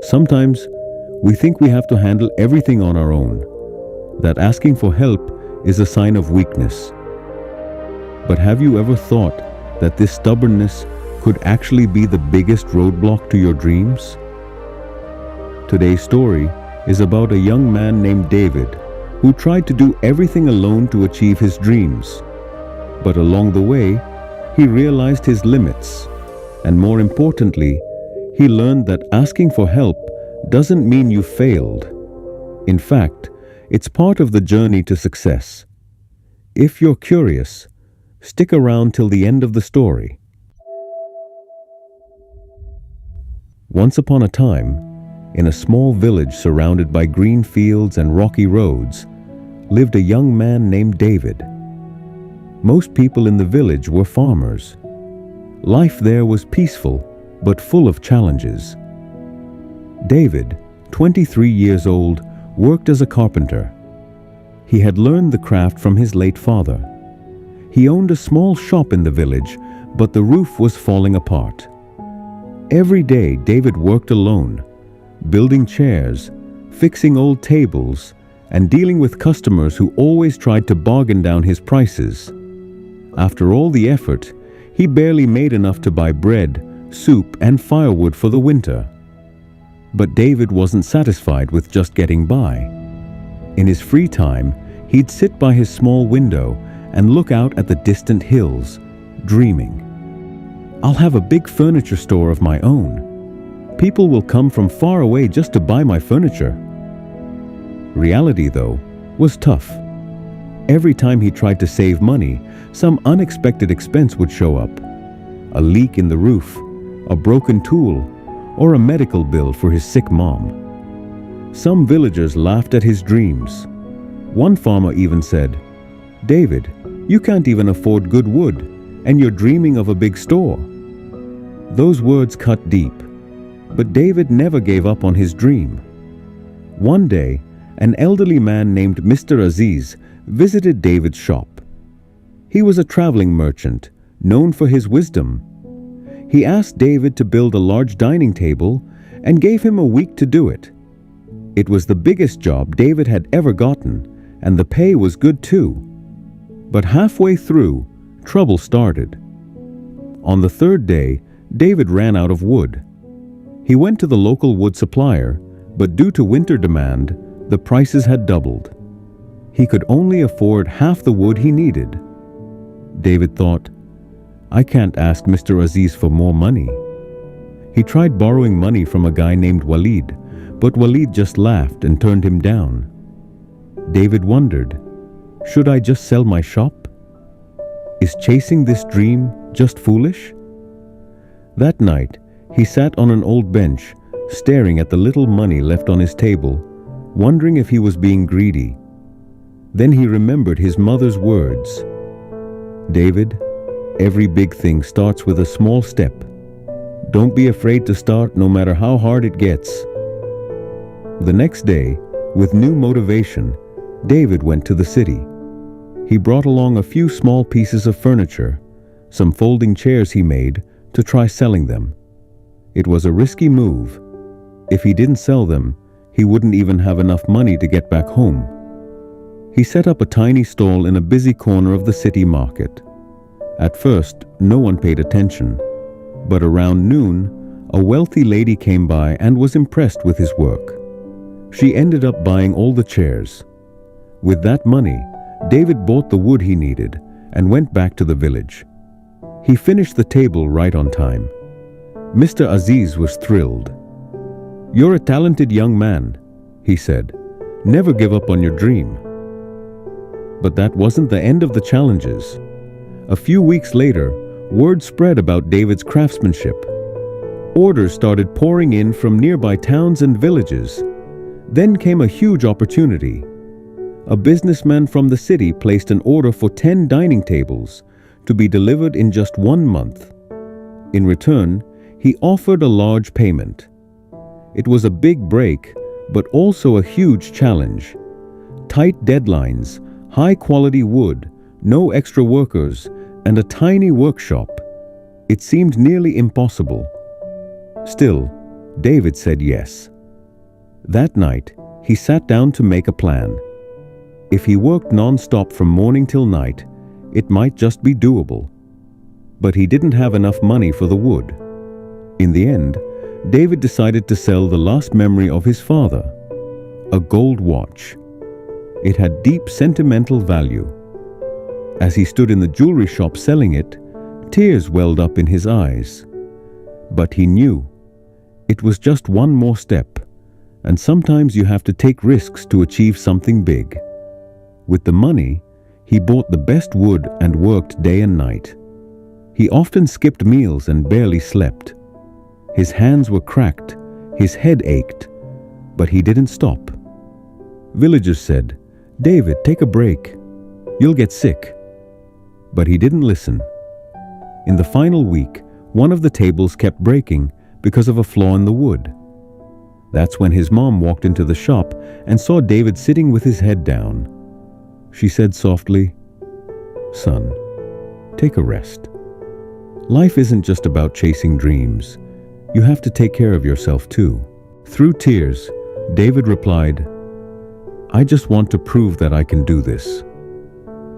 Sometimes we think we have to handle everything on our own, that asking for help is a sign of weakness. But have you ever thought that this stubbornness could actually be the biggest roadblock to your dreams? Today's story is about a young man named David who tried to do everything alone to achieve his dreams. But along the way, he realized his limits, and more importantly, he learned that asking for help doesn't mean you failed. In fact, it's part of the journey to success. If you're curious, stick around till the end of the story. Once upon a time, in a small village surrounded by green fields and rocky roads, lived a young man named David. Most people in the village were farmers. Life there was peaceful, but full of challenges. David, 23 years old, worked as a carpenter. He had learned the craft from his late father. He owned a small shop in the village, but the roof was falling apart. Every day, David worked alone, building chairs, fixing old tables, and dealing with customers who always tried to bargain down his prices. After all the effort, he barely made enough to buy bread, soup, and firewood for the winter. But David wasn't satisfied with just getting by. In his free time, he'd sit by his small window and look out at the distant hills, dreaming. "I'll have a big furniture store of my own. People will come from far away just to buy my furniture." Reality, though, was tough. Every time he tried to save money, some unexpected expense would show up. A leak in the roof, a broken tool, or a medical bill for his sick mom. Some villagers laughed at his dreams. One farmer even said, "David, you can't even afford good wood, and you're dreaming of a big store." Those words cut deep, but David never gave up on his dream. One day, an elderly man named Mr. Aziz visited David's shop. He was a traveling merchant, known for his wisdom. He asked David to build a large dining table and gave him a week to do it. It was the biggest job David had ever gotten, and the pay was good too. But halfway through, trouble started. On the third day, David ran out of wood. He went to the local wood supplier, but due to winter demand, the prices had doubled. He could only afford half the wood he needed. David thought, "I can't ask Mr. Aziz for more money." He tried borrowing money from a guy named Walid, but Walid just laughed and turned him down. David wondered, should I just sell my shop? Is chasing this dream just foolish? That night, he sat on an old bench, staring at the little money left on his table, wondering if he was being greedy. Then he remembered his mother's words. "David, every big thing starts with a small step. Don't be afraid to start no matter how hard it gets." The next day, with new motivation, David went to the city. He brought along a few small pieces of furniture, some folding chairs he made, to try selling them. It was a risky move. If he didn't sell them, he wouldn't even have enough money to get back home. He set up a tiny stall in a busy corner of the city market. At first, no one paid attention, but around noon, a wealthy lady came by and was impressed with his work. She ended up buying all the chairs. With that money, David bought the wood he needed and went back to the village. He finished the table right on time. Mr. Aziz was thrilled. "You're a talented young man," he said. "Never give up on your dream." But that wasn't the end of the challenges. A few weeks later, word spread about David's craftsmanship. Orders started pouring in from nearby towns and villages. Then came a huge opportunity. A businessman from the city placed an order for 10 dining tables to be delivered in just 1 month. In return, he offered a large payment. It was a big break, but also a huge challenge. Tight deadlines, high-quality wood, no extra workers, and a tiny workshop. It seemed nearly impossible. Still, David said yes. That night, he sat down to make a plan. If he worked non-stop from morning till night, it might just be doable. But he didn't have enough money for the wood. In the end, David decided to sell the last memory of his father, a gold watch. It had deep sentimental value. As he stood in the jewelry shop selling it, tears welled up in his eyes. But he knew it was just one more step, and sometimes you have to take risks to achieve something big. With the money, he bought the best wood and worked day and night. He often skipped meals and barely slept. His hands were cracked, his head ached, but he didn't stop. Villagers said, "David, take a break. You'll get sick." But he didn't listen. In the final week, one of the tables kept breaking because of a flaw in the wood. That's when his mom walked into the shop and saw David sitting with his head down. She said softly, "Son, take a rest. Life isn't just about chasing dreams. You have to take care of yourself too." Through tears, David replied, "I just want to prove that I can do this.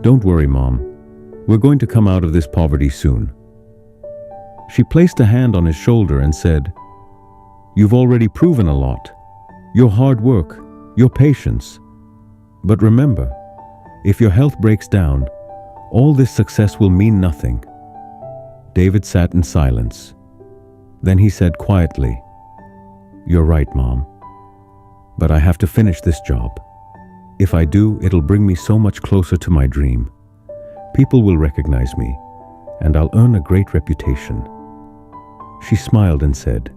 Don't worry, Mom. We're going to come out of this poverty soon." She placed a hand on his shoulder and said, "You've already proven a lot. Your hard work, your patience. But remember, if your health breaks down, all this success will mean nothing." David sat in silence. Then he said quietly, "You're right, Mom. But I have to finish this job. If I do, it'll bring me so much closer to my dream. People will recognize me, and I'll earn a great reputation." She smiled and said,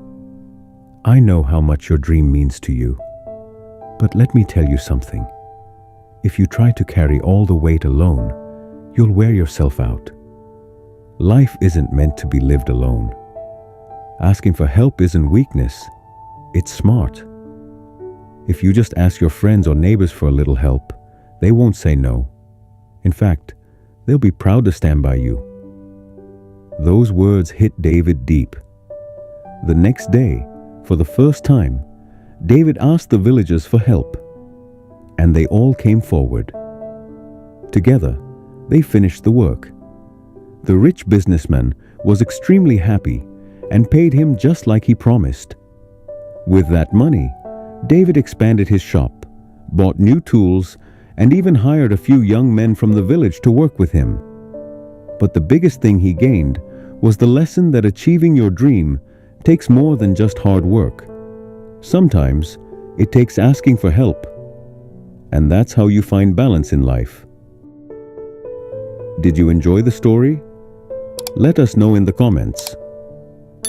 "I know how much your dream means to you. But let me tell you something. If you try to carry all the weight alone, you'll wear yourself out. Life isn't meant to be lived alone. Asking for help isn't weakness, it's smart. If you just ask your friends or neighbors for a little help, they won't say no. In fact, they'll be proud to stand by you." Those words hit David deep. The next day, for the first time, David asked the villagers for help, and they all came forward. Together, they finished the work. The rich businessman was extremely happy and paid him just like he promised. With that money, David expanded his shop, bought new tools, and even hired a few young men from the village to work with him. But the biggest thing he gained was the lesson that achieving your dream takes more than just hard work. Sometimes it takes asking for help, and that's how you find balance in life. Did you enjoy the story? Let us know in the comments.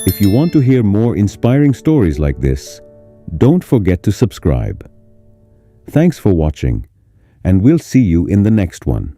If you want to hear more inspiring stories like this, don't forget to subscribe. Thanks for watching, and we'll see you in the next one.